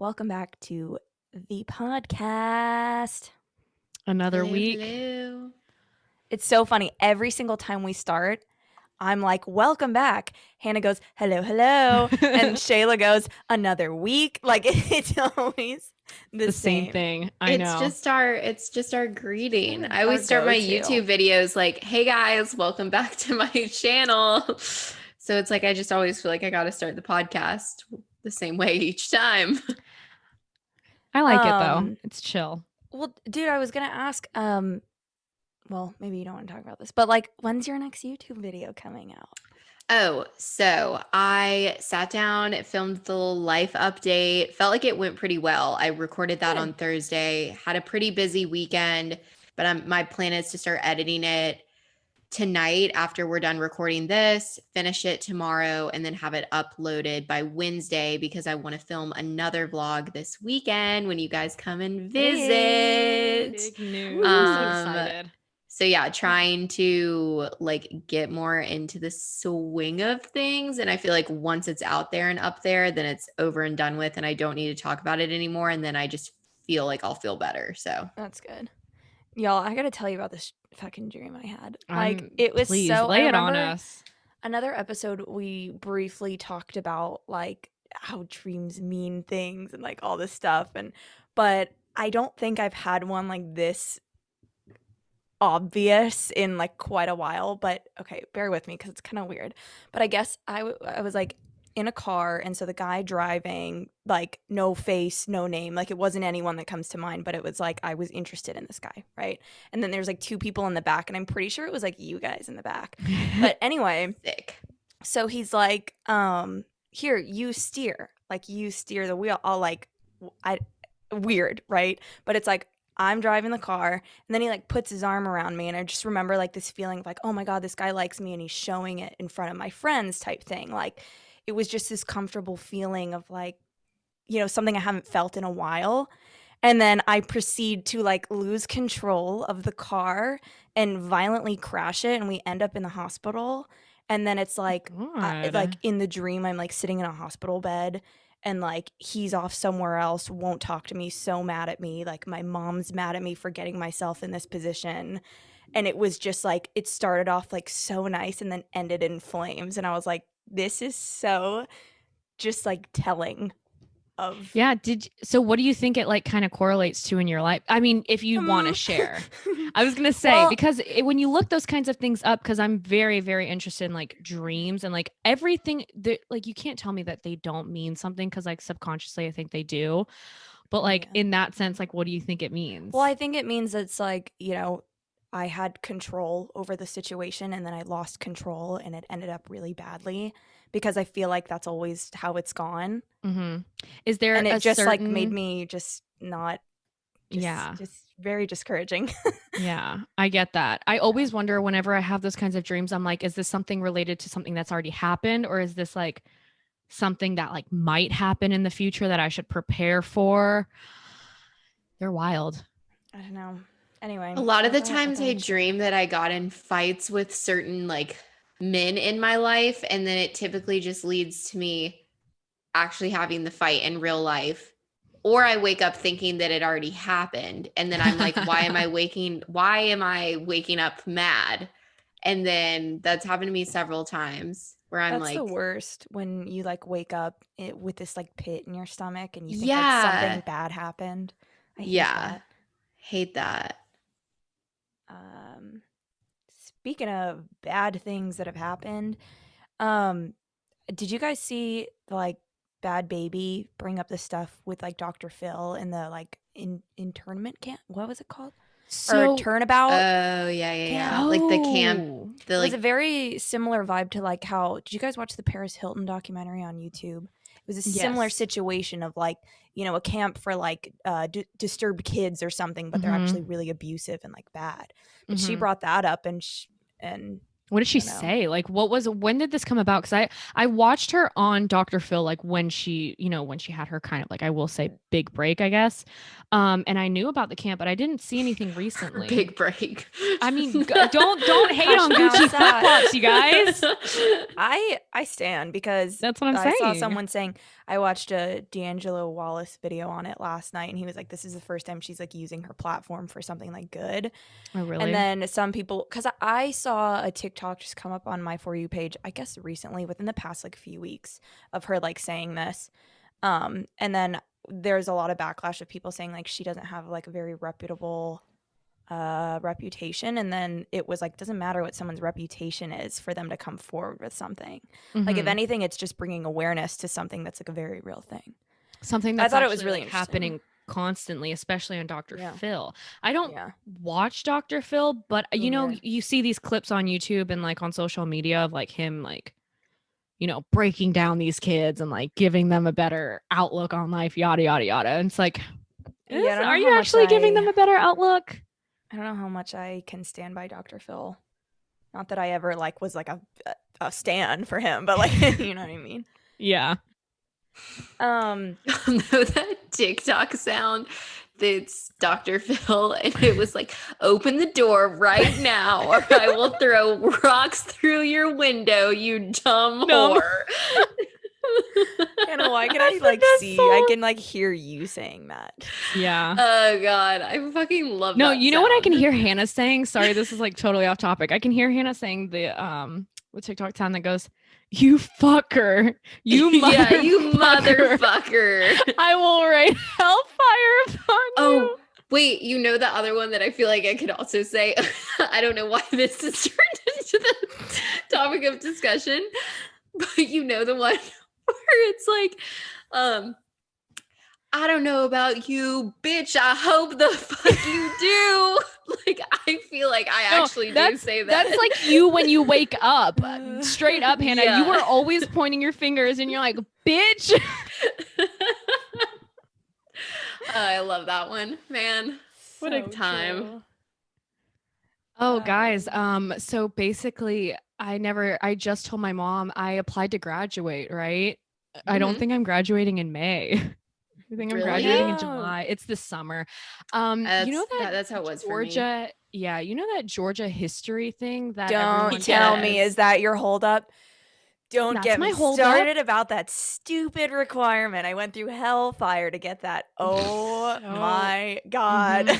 welcome back to the podcast. Another week. Hello. It's so funny. Every single time we start, I'm like, welcome back. Hannah goes, hello, hello. And Shayla goes, another week. Like, it's always the same thing. I know. It's just our greeting. I always Our start my go-to. YouTube videos like, hey guys, welcome back to my channel. So it's like I just always feel like I got to start the podcast the same way each time. I like it though. It's chill. Well, dude, I was going to ask, well, maybe you don't want to talk about this, but like, when's your next YouTube video coming out? Oh, so I sat down, filmed the little life update. Felt like it went pretty well. I recorded that on Thursday, had a pretty busy weekend, but my plan is to start editing it tonight after we're done recording this, finish it tomorrow, and then have it uploaded by Wednesday because I want to film another vlog this weekend when you guys come and visit. Big news. I'm so excited. So yeah, trying to like get more into the swing of things. And I feel like once it's out there and up there, then it's over and done with and I don't need to talk about it anymore. And then I just feel like I'll feel better. So that's good. Y'all, I got to tell you about this fucking dream I had. Like, it was please, so... lay it on us. Another episode, we briefly talked about, like, how dreams mean things and, like, all this stuff. But I don't think I've had one like this obvious in, like, quite a while. But, okay, bear with me because it's kind of weird. But I guess I was, like, in a car, and so the guy driving, like, no face, no name, like, it wasn't anyone that comes to mind, but it was like I was interested in this guy, right? And then there's like two people in the back, and I'm pretty sure it was like you guys in the back. But anyway, sick. So he's like, here, you steer the wheel. I'll like, weird, right? But it's like I'm driving the car, and then he like puts his arm around me, and I just remember like this feeling of like, oh my God, this guy likes me, and he's showing it in front of my friends type thing. Like, it was just this comfortable feeling of like, you know, something I haven't felt in a while. And then I proceed to like lose control of the car and violently crash it, and we end up in the hospital. And then it's like, like in the dream, I'm like sitting in a hospital bed, and like he's off somewhere else, won't talk to me, so mad at me. Like my mom's mad at me for getting myself in this position. And it was just like, it started off like so nice and then ended in flames. And I was like, this is so just like telling of... Yeah. So what do you think it like kind of correlates to in your life? I mean, if you want to share. I was going to say, because when you look those kinds of things up, because I'm very, very interested in like dreams and like everything that like, you can't tell me that they don't mean something, because like subconsciously I think they do. But like in that sense, like what do you think it means? Well, I think it means it's like, you know, I had control over the situation, and then I lost control, and it ended up really badly, because I feel like that's always how it's gone. Mm-hmm. Is there and it just like made me just not... just very discouraging. Yeah, I get that. I always wonder whenever I have those kinds of dreams, I'm like, is this something related to something that's already happened, or is this like something that like might happen in the future that I should prepare for? They're wild. I don't know. Anyway, a lot of the times I dream that I got in fights with certain like men in my life, and then it typically just leads to me actually having the fight in real life. Or I wake up thinking that it already happened, and then I'm like, why am I waking up mad? And then that's happened to me several times where I'm that's like, the worst, when you like wake up with this like pit in your stomach and you think like something bad happened. I hate that. Speaking of bad things that have happened, did you guys see the like Bad Baby bring up the stuff with like Dr. Phil in the like internment camp? What was it called? Or turnabout? Oh yeah. Oh. Like the camp. It was a very similar vibe to like how... Did you guys watch the Paris Hilton documentary on YouTube? It was a similar situation of like, you know, a camp for like disturbed kids or something, but they're actually really abusive and like bad. But she brought that up, and what did she say? Like, when did this come about? Because I watched her on Dr. Phil, like when she had her kind of like, I will say, big break, I guess. And I knew about the camp, but I didn't see anything recently. Big break. I mean, don't hate on Gucci flip-flops, you guys. I stand, because that's what I'm saying. I saw someone saying, I watched a D'Angelo Wallace video on it last night, and he was like, this is the first time she's like using her platform for something like good. Oh, really? And then some people, because I saw a TikTok just come up on my For You page, I guess recently, within the past like few weeks, of her like saying this. And then there's a lot of backlash of people saying like she doesn't have like a very reputable reputation. And then it was like, doesn't matter what someone's reputation is for them to come forward with something. Like, if anything, it's just bringing awareness to something that's like a very real thing. Something that's I thought actually it was really like happening constantly, especially on Dr. Yeah. Phil. I don't Yeah. watch Dr. Phil, but Me you know, neither. you see these clips on YouTube and like on social media of like him like, you know, breaking down these kids and like giving them a better outlook on life, yada yada yada. And it's like, Yeah, I don't know are you how much actually giving them a better outlook? I don't know how much I can stand by Dr. Phil. Not that I ever like was like a stan for him, but like you know what I mean. Yeah. Know that TikTok sound that's Dr. Phil, and it was like, open the door right now or I will throw rocks through your window, you dumb whore. Hannah, why can I like see? I can like hear you saying that. Yeah. Oh God, I fucking love that. No, you know what I can sound. hear Hannah saying? Sorry, this is like totally off topic. I can hear Hannah saying the TikTok sound that goes, "You fucker, you Yeah, you motherfucker. motherfucker. I will rain hellfire upon you." Oh, wait, you know the other one that I feel like I could also say? I don't know why this is turned into the topic of discussion, but you know the one where it's like, I don't know about you, bitch. I hope the fuck you do. Like, I feel like I actually do say that. That's like you when you wake up. Straight up, Hannah. Yeah. You were always pointing your fingers and you're like, bitch. I love that one, man. What a time. True. Oh, guys. So basically, I just told my mom I applied to graduate, right? I don't think I'm graduating in May. I think I'm Really? graduating in No. July. It's this summer. You know That's how it was Georgia, yeah, you know that Georgia history thing that Don't everyone tell says? me, is that your holdup? Don't That's get my me holdup. started about that stupid requirement. I went through hellfire to get that. Oh my God.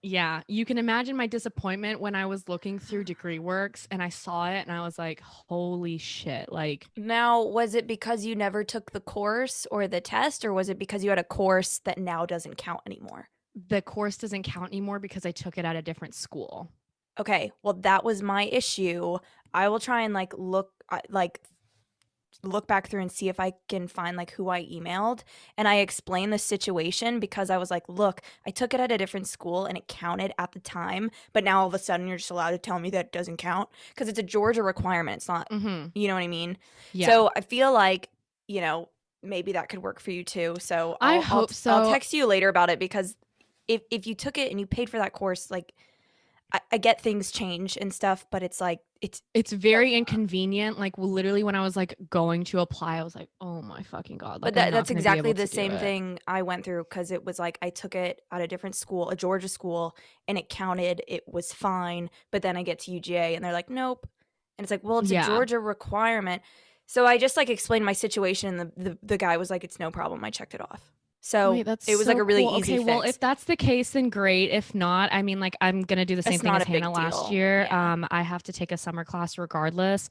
Yeah, you can imagine my disappointment when I was looking through degree works and I saw it and I was like, holy shit. Like, Now, was it because you never took the course or the test, or was it because you had a course that now doesn't count anymore? the course doesn't count anymore because I took it at a different school. Okay, well, that was my issue. I will try and look back through and see if I can find like who I emailed, and I explained the situation because I was like, look, I took it at a different school and it counted at the time, but now all of a sudden you're just allowed to tell me that it doesn't count because it's a Georgia requirement. It's not, you know what I mean? Yeah. So I feel like, you know, maybe that could work for you too. So I hope so. I'll text you later about it, because if you took it and you paid for that course, like I get things change and stuff, but it's like it's very inconvenient. Like, literally when I was like going to apply, I was like, oh my fucking God. Like, but I'm not that's gonna be exactly able the to do same it. thing I went through, because it was like I took it at a different school, a Georgia school, and it counted. It was fine. But then I get to UGA and they're like, nope. And it's like, well, it's a Georgia requirement. So I just like explained my situation, and the guy was like, it's no problem. I checked it off. So Wait, that's it was so like a really cool. easy Okay, fix. well, if that's the case, then great. If not, I mean, like, I'm gonna do the same It's thing not as a big Hannah last deal. year. Yeah. I have to take a summer class regardless,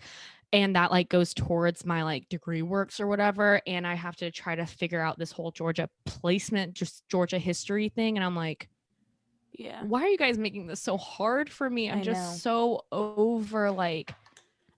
and that like goes towards my like degree works or whatever. And I have to try to figure out this whole Georgia placement, just Georgia history thing. And I'm like, Yeah. why are you guys making this so hard for me? I'm I just know. so over like.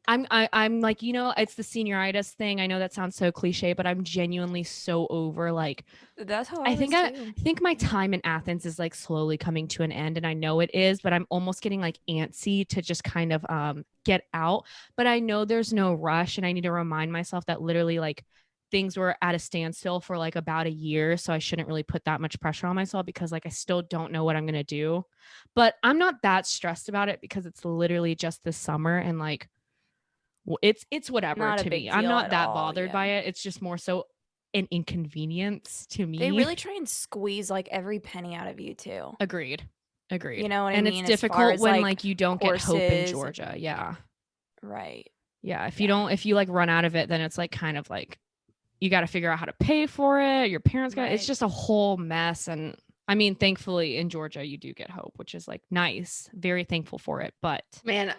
I'm like, you know, it's the senioritis thing. I know that sounds so cliche, but I'm genuinely so over like That's how I was think too. think my time in Athens is like slowly coming to an end, and I know it is, but I'm almost getting like antsy to just kind of get out. But I know there's no rush, and I need to remind myself that literally like things were at a standstill for like about a year, so I shouldn't really put that much pressure on myself because like I still don't know what I'm going to do. But I'm not that stressed about it because it's literally just this summer, and like it's whatever Not a to big me. I'm deal not at that all, bothered by yeah. it. It's just more so an inconvenience to me. They really try and squeeze like every penny out of you too. Agreed. You know what I And mean? it's As far difficult as when like like you don't get hope in courses. Georgia. Yeah. Right. Yeah. If Yeah. you like run out of it, then it's like kind of like you got to figure out how to pay for it. Your parents got, it's Right. just a whole mess. And I mean, thankfully in Georgia, you do get Hope, which is like nice. Very thankful for it. But Man,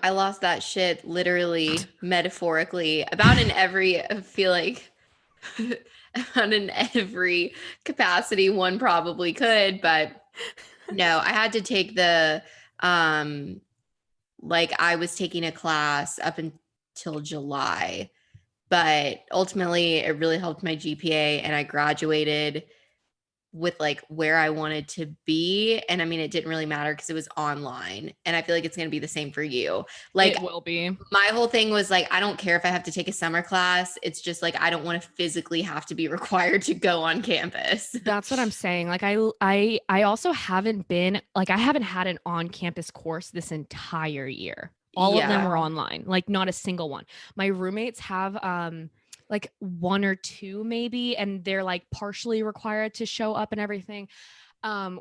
I lost that shit literally, metaphorically, about in every, I feel like, about in every capacity one probably could, but no, I had to take um, like I was taking a class up until July, but ultimately it really helped my GPA and I graduated with like where I wanted to be. And I mean, it didn't really matter because it was online. And I feel like it's going to be the same for you. Like, it will be. my whole thing was like, I don't care if I have to take a summer class. It's just like, I don't want to physically have to be required to go on campus. That's what I'm saying. Like I also haven't been like I haven't had an on-campus course this entire year. All of them Yeah. were Wow. online, like not a single one. My roommates have like one or two maybe, and they're like partially required to show up and everything.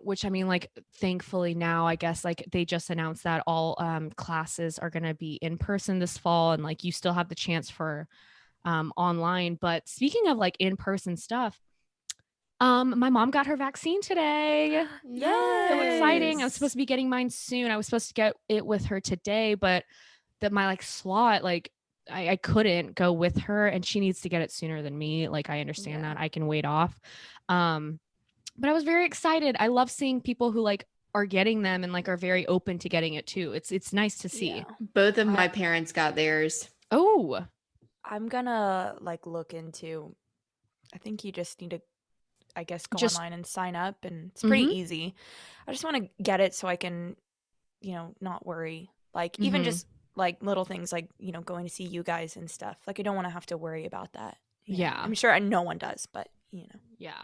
Which I mean, like thankfully now I guess like they just announced that all classes are gonna be in person this fall, and like you still have the chance for online. But speaking of like in-person stuff, my mom got her vaccine today. So exciting. I'm supposed Nice. to be getting mine soon. I was supposed to get it with her today, but that my like slot, like I couldn't go with her and she needs to get it sooner than me. Like I understand Yeah. that I can wait off. Um, but I was very excited. I love seeing people who like are getting them and like are very open to getting it too. It's nice to Yeah. see. Both of I my parents got theirs. Oh, I'm gonna like look into. I think you just need to, I guess, go just online and sign up, and it's pretty mm-hmm. easy. I just want to get it so I can, not worry. Like even Mm-hmm. just like little things like, going to see you guys and stuff. Like I don't want to have to worry about that. Yeah. I'm sure no one does, but Yeah.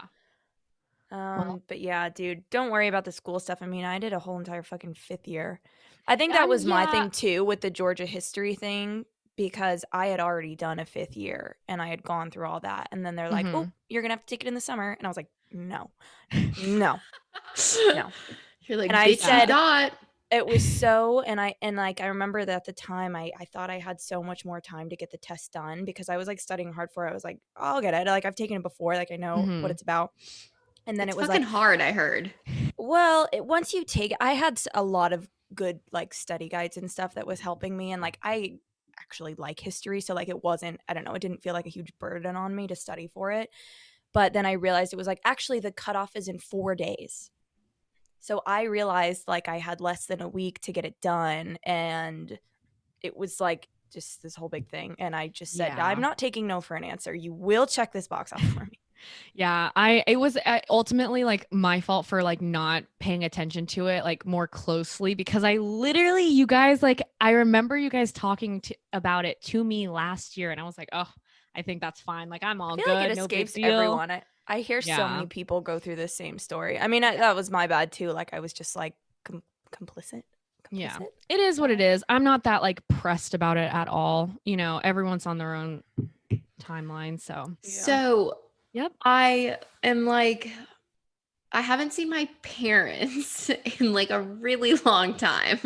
Well, But yeah, dude, don't worry about the school stuff. I mean, I did a whole entire fucking fifth year. I think that was my yeah. thing too with the Georgia history thing because I had already done a fifth year and I had gone through all that. And then they're like, Mm-hmm. oh, you're going to have to take it in the summer. And I was like, no, no, no. You're And like, I bitch, you Yeah. said, thought. it was so, and like, I remember that at the time I thought I had so much more time to get the test done because I was like studying hard for it. I was like, I'll get it. Like, I've taken it before. Like, I know what Mm-hmm. it's about. And then It's it was fucking like, hard, I heard. well, once you take I had a lot of good like study guides and stuff that was helping me and like I actually like history so like it wasn't I don't know, it didn't feel like a huge burden on me to study for it. But then I realized it was like actually the cutoff is in 4 days. So I realized like I had less than a week to get it done and it was like just this whole big thing and I just said I'm Yeah. not taking no for an answer. You will check this box off for me. Yeah, it was ultimately like my fault for like not paying attention to it like more closely because I literally you guys like I remember you guys talking about it to me last year and I was like, "Oh, I think that's fine. Like I'm I all feel like it good, no big escapes deal." everyone. I hear so Yeah. many people go through the same story. I mean, Yeah. that was my bad too. Like I was just like complicit. Yeah. Complicit. It is what it is. I'm not that like pressed about it at all. You know, everyone's on their own timeline, so. Yeah. So Yep. I am like, I haven't seen my parents in like a really long time.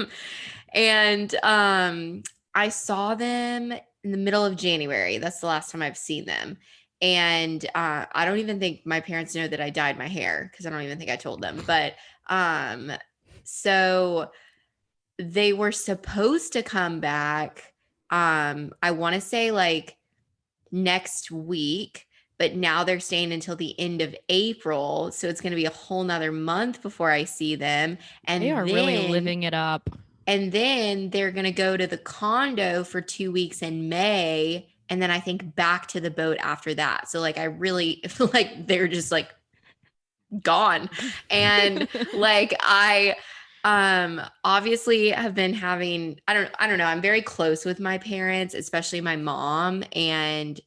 And I saw them in the middle of January. That's the last time I've seen them. And I don't even think my parents know that I dyed my hair because I don't even think I told them. But um, so they were supposed to come back. I want to say like next week, but now they're staying until the end of April. So it's going to be a whole nother month before I see them. They And are really then living it up. and then they're going to go to the condo for 2 weeks in May. And then I think back to the boat after that. So like I really feel like they're just like gone. And like I obviously have been having I don't know, I'm very close with my parents, especially my mom, and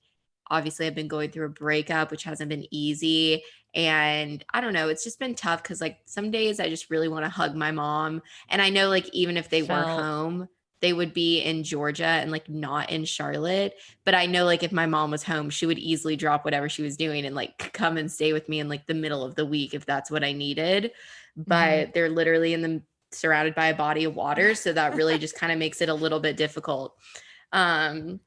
obviously I've been going through a breakup which hasn't been easy, and I don't know, it's just been tough cuz like some days I just really want to hug my mom, and I know like even if they were Felt. home they would be in Georgia and like not in Charlotte. But I know like if my mom was home, she would easily drop whatever she was doing and like come and stay with me in like the middle of the week if that's what I needed. Mhm. But they're literally in the surrounded by a body of water. So that really just kind of makes it a little bit difficult. Um,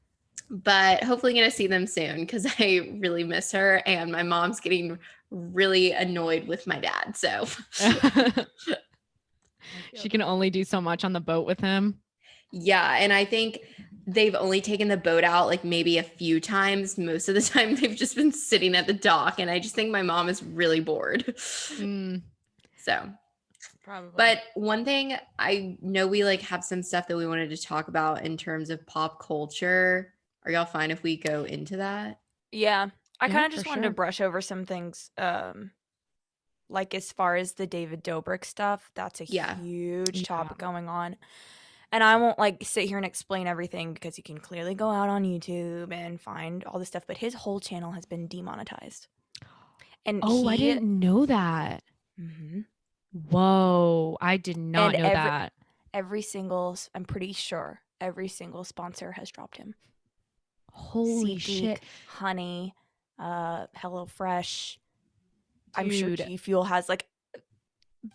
but hopefully gonna see them soon because I really miss her, and my mom's getting really annoyed with my dad. So She can only do so much on the boat with him. yeah, and I think they've only taken the boat out like maybe a few times. Most of the time they've just been sitting at the dock, and I just think my mom is really bored. Mm. So, Probably. but one thing I know, we like have some stuff that we wanted to talk about in terms of pop culture. Are y'all fine if we go into that? Yeah. I Yeah, kind of for just wanted to sure. brush over some things. Like as far as the David Dobrik stuff, that's a Yeah. huge Yeah. topic going on. And I won't like sit here and explain everything because you can clearly go out on YouTube and find all this stuff, but his whole channel has been demonetized. And Oh, I didn't know that. Mhm. Whoa, I did not And know that. every single, I'm pretty sure every single sponsor has dropped him. Holy SeatGeek, shit. Honey, HelloFresh. I'm sure Dude, G Fuel has like,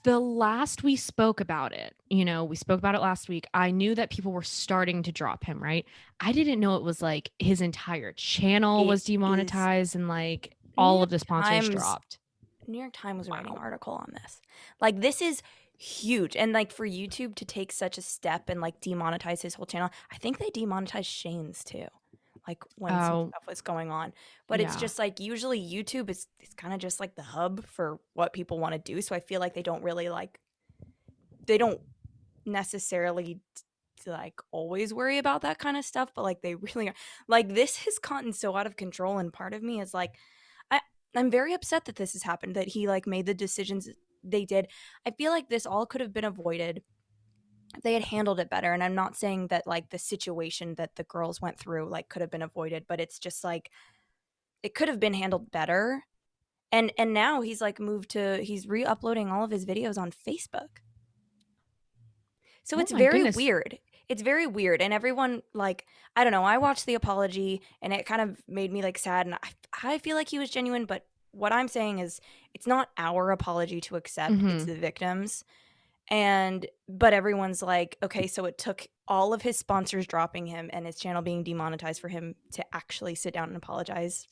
the last we spoke about it, we spoke about it last week. I knew that people were starting to drop him, right? I didn't know it was like his entire channel it was is demonetized and like New all of York the sponsors Times. dropped. New York Times was writing an Wow. article on this. Like, this is huge. And like for YouTube to take such a step and like demonetize his whole channel, I think they demonetized Shane's too. Like when some Oh, stuff was going on. But it's yeah. just like usually YouTube is it's kind of just like the hub for what people want to do. So I feel like they don't really like they don't necessarily like always worry about that kind of stuff, but like they really are. Like this has gotten so out of control, and part of me is like I I'm very upset that this has happened, that he like made the decisions they did. I feel like this all could have been avoided if they had handled it better, and I'm not saying that like the situation that the girls went through like could have been avoided, but it's just like it could have been handled better. And now he's like he's re-uploading all of his videos on Facebook. So Oh it's my very goodness. weird. It's very weird. And everyone, like, I don't know, I watched the apology and it kind of made me like sad. And I feel like he was genuine. But what I'm saying is, it's not our apology to accept, it's Mm-hmm. the victims. But everyone's like, okay, so it took all of his sponsors dropping him and his channel being demonetized for him to actually sit down and apologize.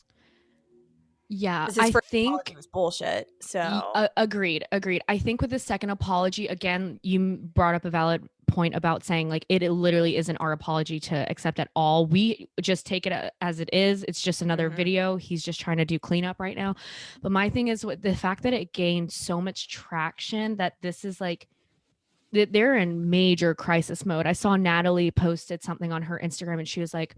Yeah, Because his I first apology think was bullshit. So, agreed. I think with the second apology, again, you brought up a valid point about saying like it literally isn't our apology to accept at all. We just take it as it is. It's just another mhm. video. He's just trying to do cleanup right now. But my thing is with the fact that it gained so much traction that this is like they're in major crisis mode. I saw Natalie posted something on her Instagram and she was like,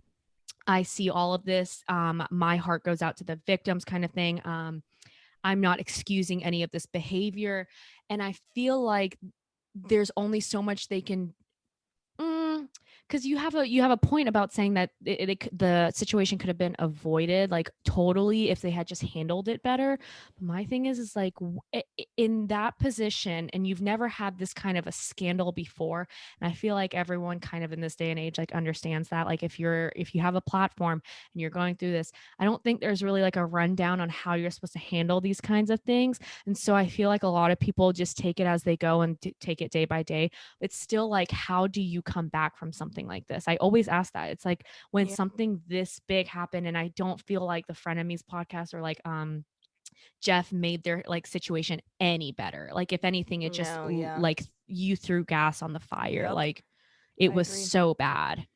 I see all of this. My heart goes out to the victims, kind of thing. I'm not excusing any of this behavior. And I feel like there's only so much they can because you have a point about saying that the situation could have been avoided like totally if they had just handled it better. But my thing is like in that position and you've never had this kind of a scandal before, and I feel like everyone kind of in this day and age like understands that like if you have a platform and you're going through this, I don't think there's really like a rundown on how you're supposed to handle these kinds of things. And so I feel like a lot of people just take it as they go and take it day by day. It's still like, how do you come back from something like this? I always ask that. It's like when Yeah. something this big happened, and I don't feel like the Frenemies podcast or like Jeff made their like situation any better. Like if anything, it just No, yeah. like you threw gas on the fire. Yep. Like it I was agree. so bad.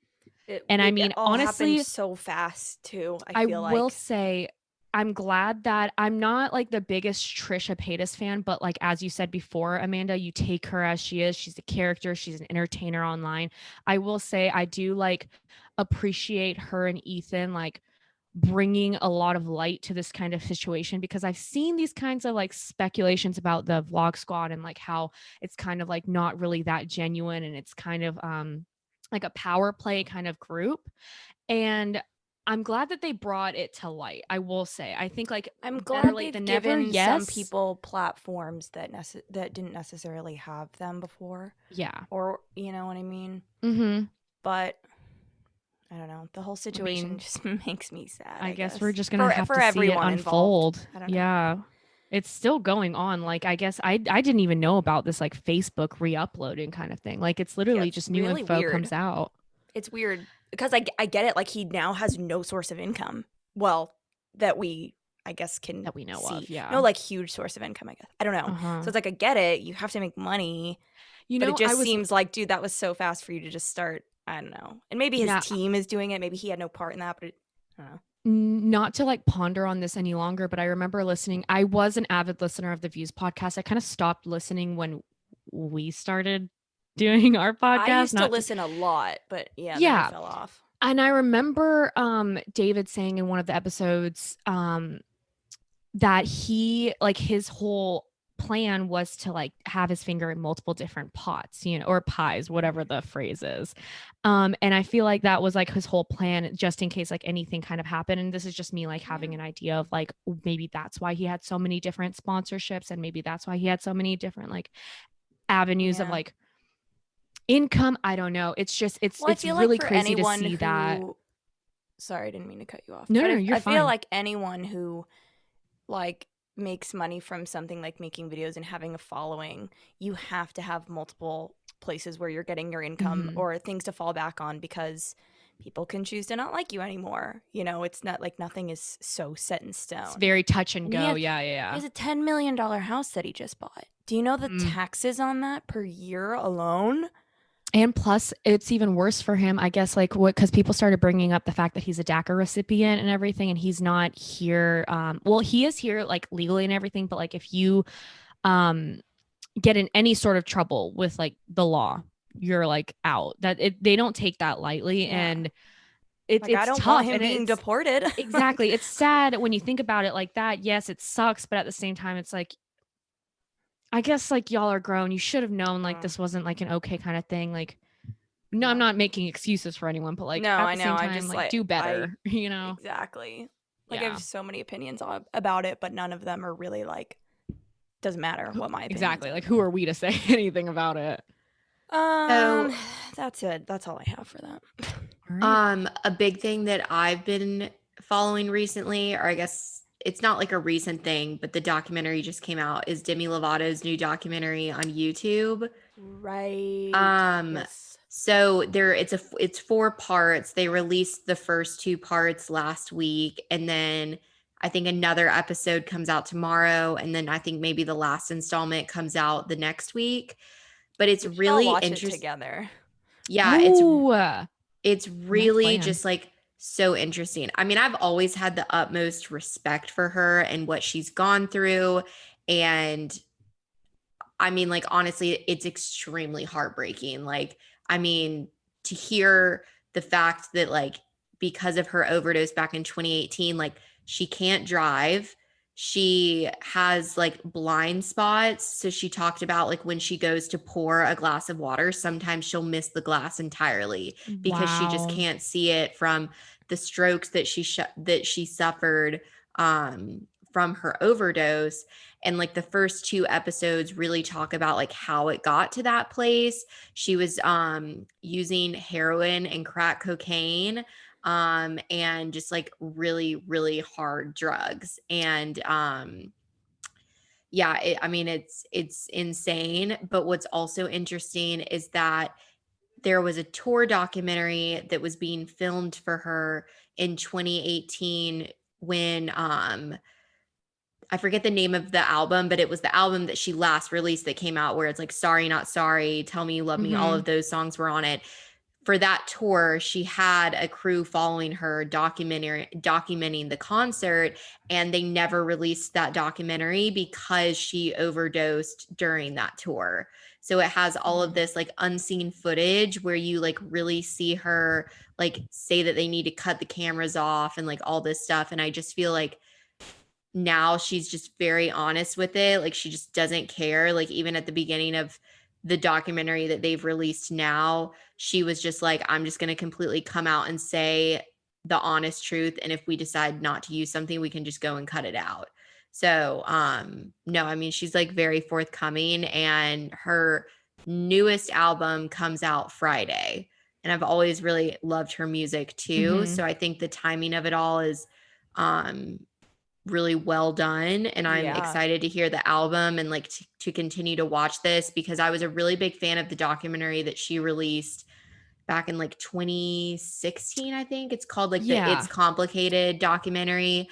It And I it mean, all happened honestly, so fast too, I I feel will like. say I'm glad that I'm not like the biggest Trisha Paytas fan, but like as you said before, Amanda, you take her as she is. She's a character, she's an entertainer online. I will say I do like appreciate her and Ethan like bringing a lot of light to this kind of situation because I've seen these kinds of like speculations about the Vlog Squad and like how it's kind of like not really that genuine and it's kind of like a power play kind of group. And I'm glad that they brought it to light. I will say. I think like I'm better glad late they've than never. given some Yes. people platforms that didn't necessarily have them before, Yeah. or you know what I mean? Mhm. But I don't know. The whole I situation mean, just makes me sad, I I guess we're guess. just going to have For to see it everyone involved. unfold. I don't know. Yeah. It's still going on. Like I guess I didn't even know about this like Facebook re-uploading kind of thing. Like it's Yeah, literally it's just new really info weird. comes out. It's weird because I get it. Like, he now has no source of income. Well, that we, I guess, can that we know see. of. Yeah. No, like, huge source of income, I guess. I don't know. Uh-huh. So it's like, I get it. You have to make money. But it I just was, seems like, dude, that was so fast for you to just start. I don't know. And maybe his yeah, team is doing it. Maybe he had no part in that, but I don't know. not to like ponder on this any longer, but I remember listening. I was an avid listener of the Views podcast. I kind of stopped listening when we started doing our I podcast. used to Not to, listen a lot, but then I yeah. fell off. And I remember David saying in one of the episodes that he like his whole plan was to like have his finger in multiple different pots, or pies, whatever the phrase is. And I feel like that was like his whole plan, just in case like anything kind of happened. And this is just me like having an idea of like, maybe that's why he had so many different sponsorships, and maybe that's why he had so many different like avenues of like income. I don't know. It's just Well, I it's feel like really for crazy to anyone see that. who, sorry, I didn't mean to cut you off. No, But no, you're I feel fine. like anyone who like makes money from something like making videos and having a following, you have to have multiple places where you're getting your income or things to fall back on, because people can choose to not like you anymore. It's not like nothing is so set in stone. It's very touch and And go. he Yeah. has a $10 million house that he just bought. Do you know the taxes on that per year alone? And plus, it's even worse for him, I guess, like what, because people started bringing up the fact that he's a DACA recipient and everything, and he's not here. Well, he is here like legally and everything, but like if you get in any sort of trouble with like the law, you're like out. They don't take that lightly, and Like, I it's don't tough, want him and being it's deported. exactly. It's sad when you think about it like that. Yes, it sucks, but at the same time, it's like, I guess like y'all are grown. You should have known like this wasn't like an okay kind of thing. Like, no, I'm not making excuses for anyone, but like No, at I the know. same I time, just like do better, exactly. Like, I Yeah, have so many opinions about it, but none of them are really like, doesn't matter what my opinions exactly. are. Like, who are we to say anything about it? So, That's it. That's all I have for that. All right. a big thing that I've been following recently, or I guess it's not like a recent thing, but the documentary just came out, is Demi Lovato's new documentary on YouTube. Right. Um, Yes. so it's 4 parts. They released the first 2 parts last week, and then I think another episode comes out tomorrow, and then I think maybe the last installment comes out the next week. But it's We should all really watch it interesting. together. Yeah, Oh, it's nice really plan. just like so interesting. I mean, I've always had the utmost respect for her and what she's gone through. And I mean, like, honestly, it's extremely heartbreaking. Like, I mean, to hear the fact that, like, because of her overdose back in 2018, like, she can't drive. She has like blind spots. So she talked about like when she goes to pour a glass of water, sometimes she'll miss the glass entirely because she just Wow. can't see it from the strokes that she suffered from her overdose. And like the first 2 episodes really talk about like how it got to that place. She was using heroin and crack cocaine, and just like really really hard drugs. And yeah, I mean, it's insane. But what's also interesting is that there was a tour documentary that was being filmed for her in 2018 when I forget the name of the album, but it was the album that she last released that came out, where it's like Sorry Not Sorry, Tell Me You Love Me, all of those songs were on it. For that tour, she had a crew following her documenting the concert, and they never released that documentary because she overdosed during that tour. So it has all of this like unseen footage where you like really see her like say that they need to cut the cameras off and like all this stuff. And I just feel like now she's just very honest with it. Like, she just doesn't care. Like, even at the beginning of the documentary that they've released now, she was just like, I'm just going to completely come out and say the honest truth. And if we decide not to use something, we can just go and cut it out. So, no, I mean, she's like very forthcoming, and her newest album comes out Friday. And I've always really loved her music too. So I think the timing of it all is, really well done, and I'm Yeah. excited to hear the album and like to continue to watch this, because I was a really big fan of the documentary that she released back in like 2016, I think. It's called like the It's Yeah. Complicated documentary.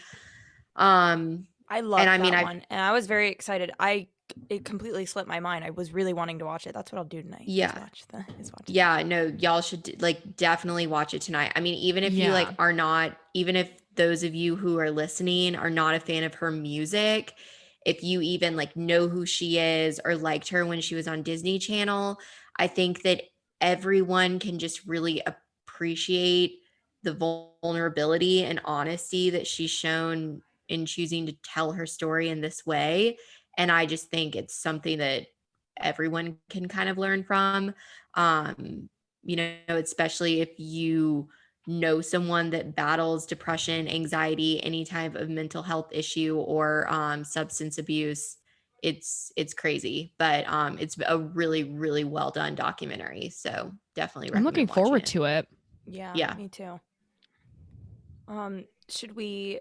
Um I and loved I mean that I've one, and I was very excited. It completely slipped my mind. I was really wanting to watch it. That's what I'll do tonight. yeah. Is watch that. Yeah, no, y'all should like definitely watch it tonight. I mean, even if you like Yeah. are not, even if those of you who are listening are not a fan of her music, if you even like know who she is or liked her when she was on Disney Channel, I think that everyone can just really appreciate the vulnerability and honesty that she's shown in choosing to tell her story in this way. And I just think it's something that everyone can kind of learn from. um you know, especially if you know someone that battles depression, anxiety, any type of mental health issue, or substance abuse. It's crazy, but it's a really, really well done documentary, so definitely I'm looking recommend watching forward it. to it. Yeah, Yeah. me too. Should we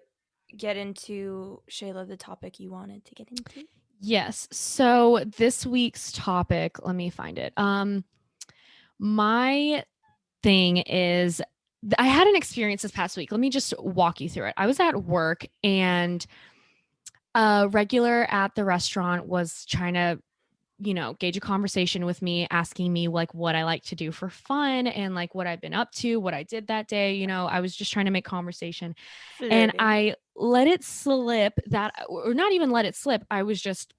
get into Shayla the topic you wanted to get into? Yes. So this week's topic, let me find it. My thing is I had an experience this past week. Let me just walk you through it. I was at work and a regular at the restaurant was trying to, gauge a conversation with me, asking me like what I like to do for fun and like what I've been up to, what I did that day. I was just trying to make conversation. And Flirting. I let it slip that, or not even let it slip. I was just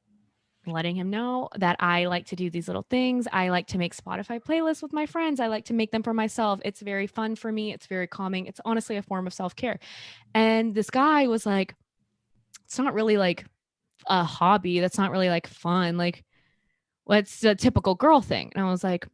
letting him know that I like to do these little things. I like to make Spotify playlists with my friends. I like to make them for myself. It's very fun for me. It's very calming. It's honestly a form of self care. And this guy was like, it's not really like a hobby. That's not really like fun. Like, what's a typical girl thing? And I was like,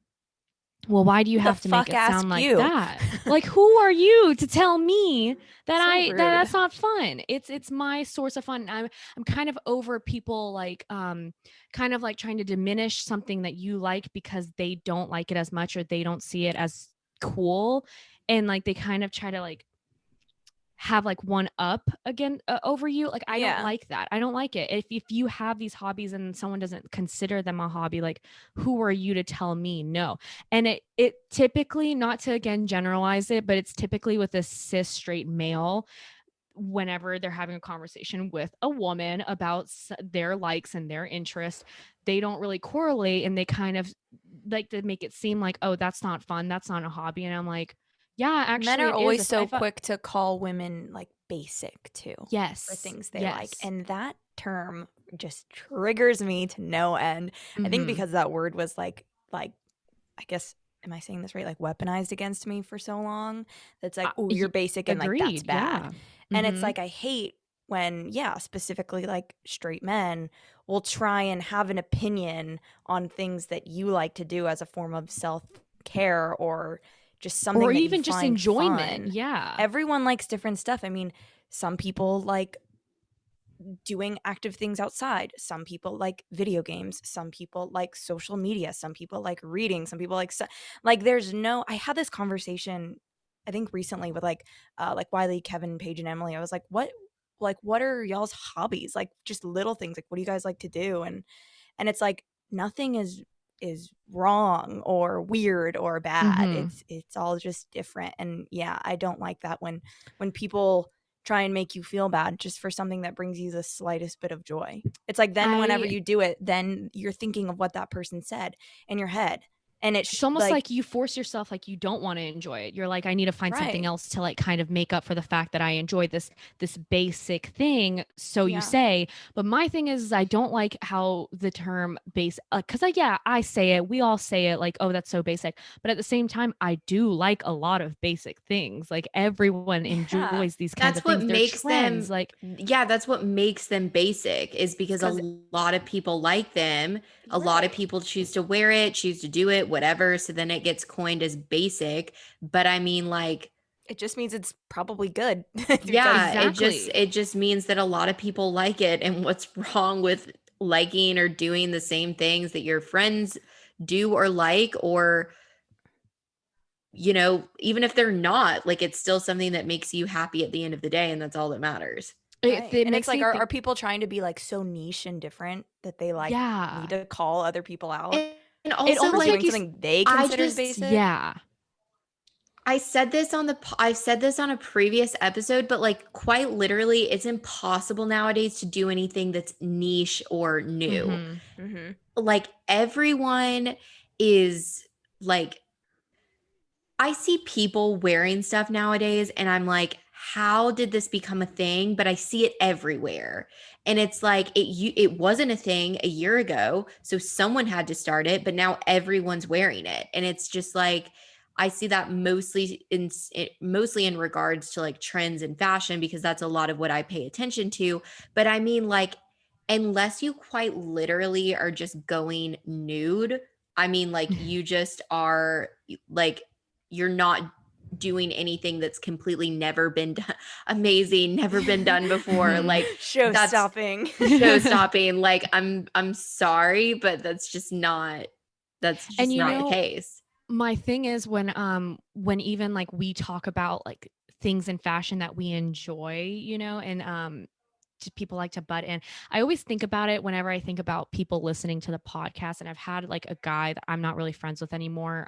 well, why do you Who the have to make fuck it sound asked like you? that? Like, who are you to tell me that So that's rude. not fun? It's my source of fun. I'm kind of over people like kind of like trying to diminish something that you like because they don't like it as much or they don't see it as cool, and like they kind of try to like have like one up again over you. Like I don't Yeah. like that. I don't like it. If you have these hobbies and someone doesn't consider them a hobby, like who are you to tell me no? And it typically, not to again generalize it, but it's typically with a cis straight male. Whenever they're having a conversation with a woman about their likes and their interests, they don't really correlate, and they kind of like to make it seem like, oh, that's not fun, that's not a hobby. And I'm like, yeah, Men actually are it is. always If so I quick to call women like basic too for Yes, things they like. yes. And that term just triggers me to no end. I think Mm-hmm. because that word was like I guess am I saying this right? Like weaponized against me for so long. That's like, oh, you're basic and like that's Agreed. bad. Yeah. And it's Mm-hmm. like I hate when, yeah, specifically like straight men will try and have an opinion on things that you like to do as a form of self care or just Or something that you even just find enjoyment. fun. Yeah. Everyone likes different stuff. I mean, some people like doing active things outside. Some people like video games. Some people like social media. Some people like reading. Some people like there's no I had this conversation I think recently with like Wiley, Kevin, Paige and Emily. I was like what are y'all's hobbies? Like just little things. Like what do you guys like to do? And it's like nothing is wrong or weird or bad. Mm-hmm. It's all just different. And yeah, I don't like that when people try and make you feel bad just for something that brings you the slightest bit of joy. It's like then whenever I you do it, then you're thinking of what that person said in your head. And It's almost like you force yourself, like you don't want to enjoy it. You're like, I need to find something right. else to like kind of make up for the fact that I enjoy this basic thing. So you Yeah. say, but my thing is I don't like how the term base because yeah, I say it, we all say it like, oh, that's so basic. But at the same time, I do like a lot of basic things. Like everyone Yeah. enjoys these kinds That's of what things. They're makes trends. them, Like, yeah, that's what makes them basic, is It's because a cuz lot of people like them. A lot of right. people choose to wear it, choose to do it, whatever. So then it gets coined as basic. But I mean, like, It just means it's probably good yeah, because exactly. it just means that a lot of people like it. And what's wrong with liking or doing the same things that your friends do or like, or even if they're not, like, it's still something that makes you happy at the end of the day, and that's all that matters. right. It And it's makes like me think, are people trying to be like so niche and different that they like yeah. need to call other people out And It also, for almost doing like like, something they I consider as just basic? yeah. I said this on a previous episode, but like quite literally, it's impossible nowadays to do anything that's niche or new. Mm-hmm. Mm-hmm. Like everyone is like, I see people wearing stuff nowadays and I'm like, how did this become a thing? But I see it everywhere. And it's like it wasn't a thing a year ago, so someone had to start it, but now everyone's wearing it. And it's just like I see that mostly in regards to like trends and fashion because that's a lot of what I pay attention to. But I mean like unless you quite literally are just going nude, I mean like you just are like you're not doing anything that's completely never been done, amazing, never been done before. Like Show that's stopping. show stopping. Like I'm sorry, but that's And just not the case. my thing is when even like we talk about like things in fashion that we enjoy, and just people like to butt in. I always think about it whenever I think about people listening to the podcast. And I've had like a guy that I'm not really friends with anymore,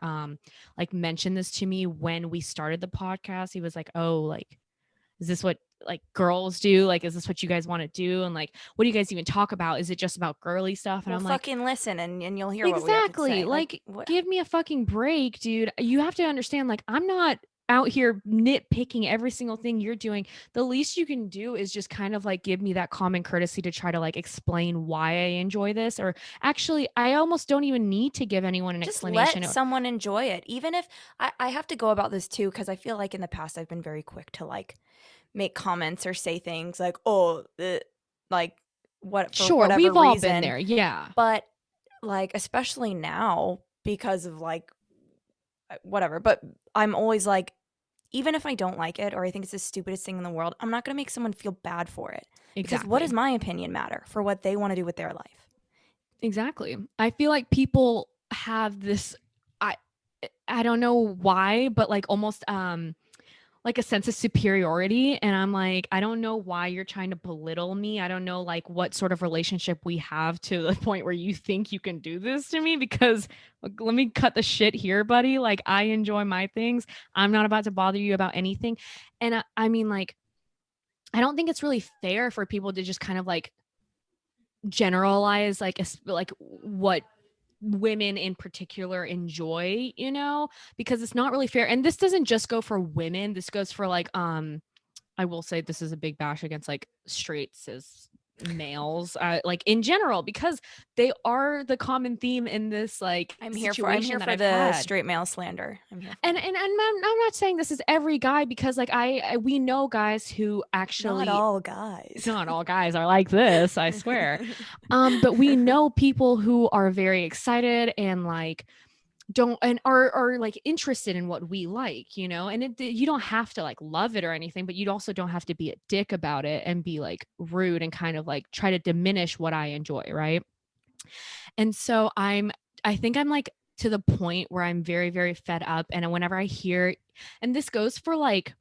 like mention this to me when we started the podcast. He was like, "Oh, like, is this what like girls do? Like, is this what you guys want to do? And like, what do you guys even talk about? Is it just about girly stuff?" And Well, I'm like, fucking listen, and you'll hear what we have to exactly. say. Like, Like, what? give me a fucking break, dude. You have to understand, like, I'm not out here nitpicking every single thing you're doing. The least you can do is just kind of like give me that common courtesy to try to like explain why I enjoy this. Or actually, I almost don't even need to give anyone an Just let explanation. someone enjoy it. Even if I have to go about this too, because I feel like in the past I've been very quick to like make comments or say things like, "Oh, like what for Sure, whatever we've all been reason." there. Yeah. But like especially now because of like whatever. But I'm always like, even if I don't like it or I think it's the stupidest thing in the world, I'm not going to make someone feel bad for it. Because what Exactly. does my opinion matter for what they want to do with their life? Exactly. I feel like people have this I I don't know why, but like a sense of superiority, and I'm like, I don't know why you're trying to belittle me. I don't know like what sort of relationship we have to the point where you think you can do this to me because let me cut the shit here, buddy. Like I enjoy my things. I'm not about to bother you about anything. And I mean like I don't think it's really fair for people to just kind of like generalize like what women in particular enjoy, because it's not really fair. And this doesn't just go for women. This goes for like I will say this is a big bash against like straight cis males, like in general, because they are the common theme in this like I'm situation here that for I've the had. straight male slander. I'm here for And it. I'm not saying this is every guy because like we know guys who Not actually all guys. not all guys are like this, I swear. But we know people who are very excited and like don't and are like interested in what we like, and you don't have to like love it or anything, but you also don't have to be a dick about it and be like rude and kind of like try to diminish what I enjoy, right? And so I think I'm like to the point where I'm very, very fed up. And whenever I hear, and this goes for like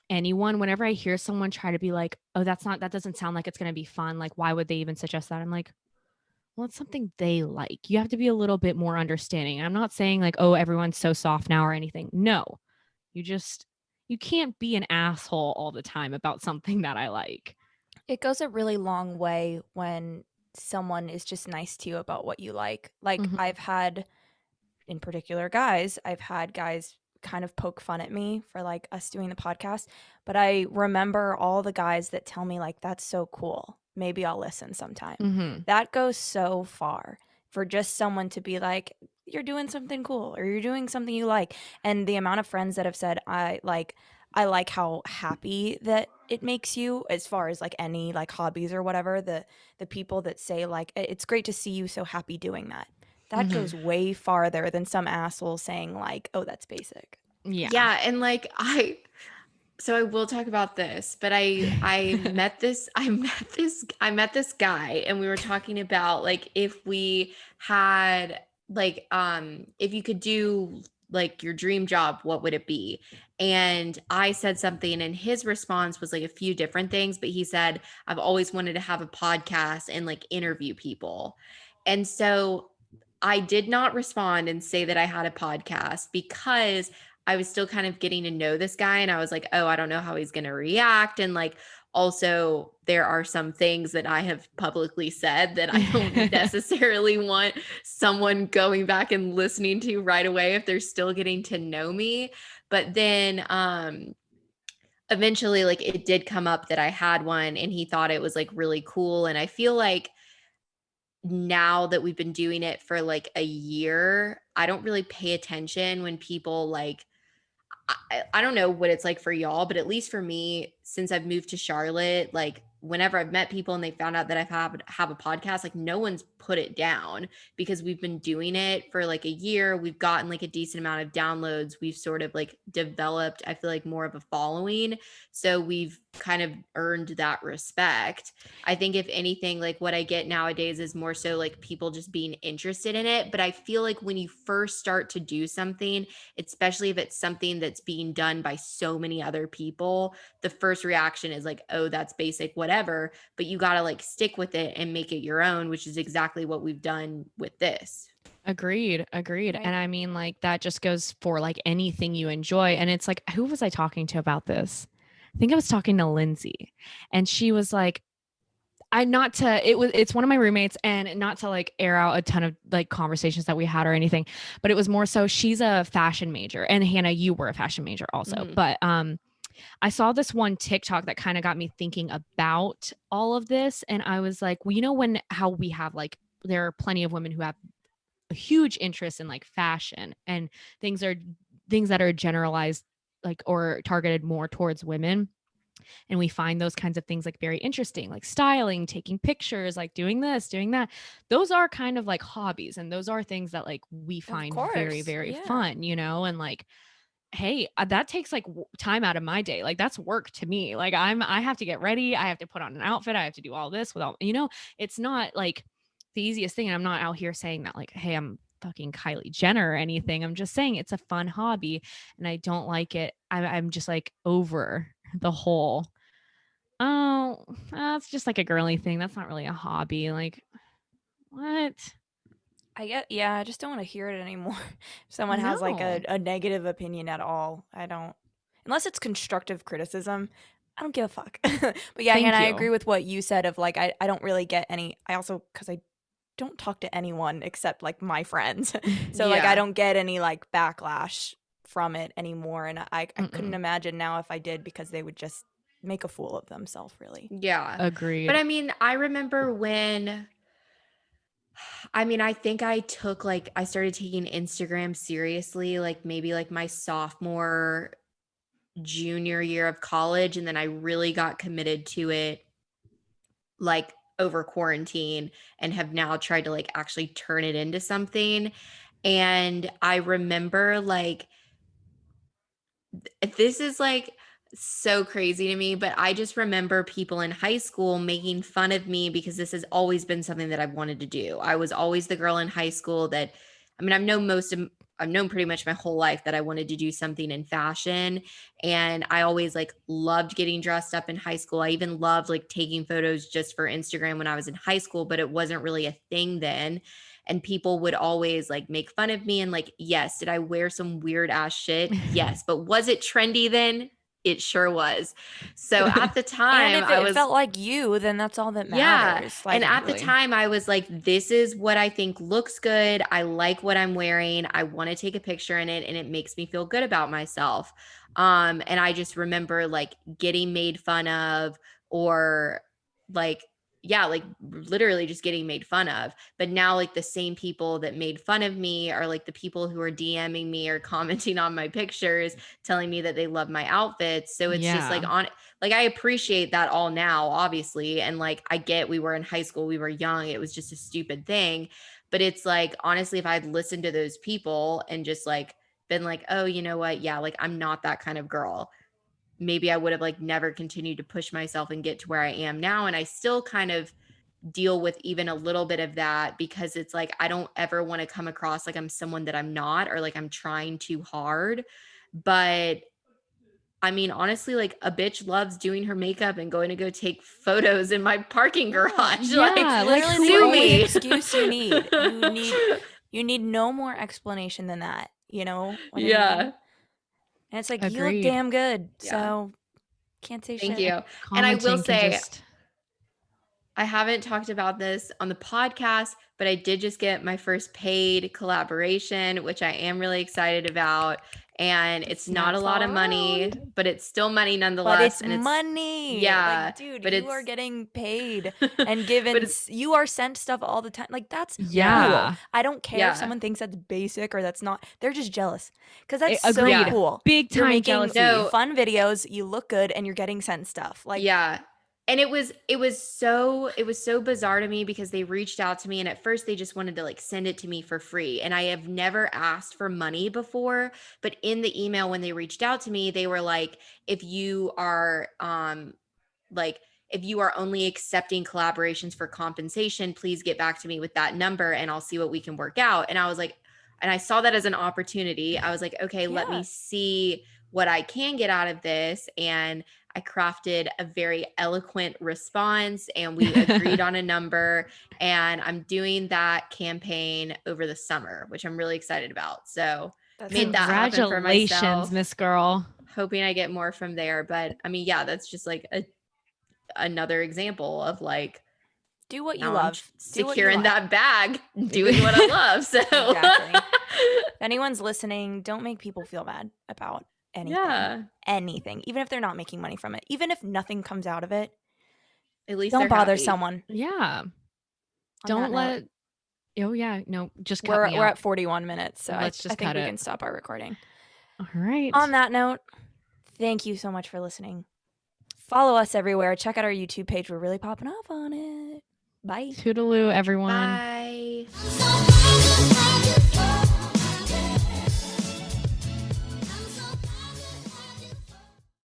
anyone, whenever I hear someone try to be like, oh, that doesn't sound like it's going to be fun. Like, why would they even suggest that? I'm like, well, it's something they like. You have to be a little bit more understanding. I'm not saying like, oh, everyone's so soft now or anything. No, you just, you can't be an asshole all the time about something that I like. It goes a really long way when someone is just nice to you about what you like. Like Mm-hmm. I've had in particular I've had guys kind of poke fun at me for like us doing the podcast, but I remember all the guys that tell me like that's so cool. Maybe I'll listen sometime. Mm-hmm. That goes so far for just someone to be like you're doing something cool or you're doing something you like. And the amount of friends that have said I like how happy that it makes you as far as like any like hobbies or whatever, the people that say like it's great to see you so happy doing that, that Mm-hmm. goes way farther than some asshole saying like, "Oh, that's basic." Yeah. Yeah, and like so I will talk about this, but I met this guy and we were talking about like if we had like if you could do like your dream job, what would it be? And I said something and his response was like a few different things, but he said, I've always wanted to have a podcast and like interview people. And so I did not respond and say that I had a podcast because I was still kind of getting to know this guy, and I was like, oh, I don't know how he's going to react. And like, also, there are some things that I have publicly said that I don't necessarily want someone going back and listening to right away if they're still getting to know me. But then eventually, like, it did come up that I had one, and he thought it was like really cool. And I feel like now that we've been doing it for like a year, I don't really pay attention when people like I don't know what it's like for y'all, but at least for me, since I've moved to Charlotte, like whenever I've met people and they found out that have a podcast, like no one's put it down because we've been doing it for like a year. We've gotten like a decent amount of downloads. We've sort of like developed, I feel like, more of a following. So we've kind of earned that respect. I think if anything, like what I get nowadays is more so like people just being interested in it. But I feel like when you first start to do something, especially if it's something that's being done by so many other people, the first reaction is like, oh, that's basic, whatever. But you got to like stick with it and make it your own, which is exactly what we've done with this. Agreed. Right. And I mean, like, that just goes for like anything you enjoy. And it's like, who was I talking to about this? I think I was talking to Lindsay, and she was like, it's one of my roommates, and not to like air out a ton of like conversations that we had or anything, but it was more so she's a fashion major, and Hannah, you were a fashion major also. But I saw this one TikTok that kind of got me thinking about all of this. And I was like, well, how we have like, there are plenty of women who have a huge interest in like fashion and things that are generalized, like, or targeted more towards women. And we find those kinds of things like very interesting, like styling, taking pictures, like doing this, doing that. Those are kind of like hobbies. And those are things that like we find very, very fun, and like, hey, that takes like time out of my day. Like that's work to me. Like I have to get ready. I have to put on an outfit. I have to do all this without, it's not like the easiest thing. And I'm not out here saying that like, hey, I'm fucking Kylie Jenner or anything. I'm just saying it's a fun hobby and I don't like it. I'm just like over the whole, oh, that's just like a girly thing. That's not really a hobby. Like, what? I just don't want to hear it anymore. If someone has like a negative opinion at all, I don't, unless it's constructive criticism, I don't give a fuck. But yeah, and I agree with what you said of like, I don't really get any, I also, because I don't talk to anyone except like my friends. So like, I don't get any like backlash from it anymore. And I couldn't imagine now if I did, because they would just make a fool of themselves, really. Yeah. Agreed. But I mean, I remember when, I think I started taking Instagram seriously, like maybe like my sophomore, junior year of college. And then I really got committed to it like over quarantine and have now tried to like actually turn it into something. And I remember like, this is like so crazy to me, but I just remember people in high school making fun of me because this has always been something that I've wanted to do. I was always the girl in high school that, I've known pretty much my whole life that I wanted to do something in fashion. And I always like loved getting dressed up in high school. I even loved like taking photos just for Instagram when I was in high school, but it wasn't really a thing then. And people would always like make fun of me. And like, yes, did I wear some weird ass shit? Yes. But was it trendy then? It sure was. So at the time, and if it felt like you, then that's all that matters. Yeah. And at the time, I was like, this is what I think looks good. I like what I'm wearing. I want to take a picture in it, and it makes me feel good about myself. And I just remember like getting made fun of, or like, yeah, like literally just getting made fun of. But now like the same people that made fun of me are like the people who are DMing me or commenting on my pictures, telling me that they love my outfits. So it's just like I appreciate that all now, obviously. And like, I get, we were in high school, we were young. It was just a stupid thing. But it's like, honestly, if I'd listened to those people and just like been like, oh, you know what? Yeah, like I'm not that kind of girl, maybe I would have like never continued to push myself and get to where I am now. And I still kind of deal with even a little bit of that, because it's like, I don't ever want to come across like I'm someone that I'm not, or like I'm trying too hard. But I mean, honestly, like a bitch loves doing her makeup and going to go take photos in my parking garage. Yeah, like literally sue the only me. excuse you need. You need no more explanation than that. You know? Yeah. And it's like, you look Agreed. damn good. Yeah. So can't say Thank shit. you. And I will Commenting can say, just I haven't talked about this on the podcast, but I did just get my first paid collaboration, which I am really excited about. And it's not a Snaps lot all of money, around. but it's still money nonetheless. But it's and money. Yeah, Like, dude, but you are it's getting paid and given, but you are sent stuff all the time. Like, that's Yeah. cool. I don't care if Yeah. someone thinks that's basic or that's not. They're just jealous. Because that's so Agreed. cool. Big You're time making jealousy. No. fun videos, you look good, and you're getting sent stuff. Like, Yeah. And it was so bizarre to me because they reached out to me and at first they just wanted to like send it to me for free. And I have never asked for money before, but in the email when they reached out to me, they were like, if you are like if you are only accepting collaborations for compensation, please get back to me with that number and I'll see what we can work out. And I was like, and I saw that as an opportunity. I was like, okay, let me see what I can get out of this. And I crafted a very eloquent response and we agreed on a number. And I'm doing that campaign over the summer, which I'm really excited about. So made that happen for myself. Congratulations, Miss Girl. Hoping I get more from there. But I mean, yeah, that's just like another example of like, do what you now love. securing that bag, doing what I love. So Exactly. If anyone's listening, don't make people feel bad about anything. Yeah. Anything. Even if they're not making money from it. Even if nothing comes out of it. At least don't they're bother happy. someone. Yeah. On Don't that let note, oh yeah, no, just cut me we're out. at 41 minutes, so I just think cut we it. can stop our recording. All right. On that note, thank you so much for listening. Follow us everywhere. Check out our YouTube page. We're really popping off on it. Bye. Toodaloo, everyone. Bye.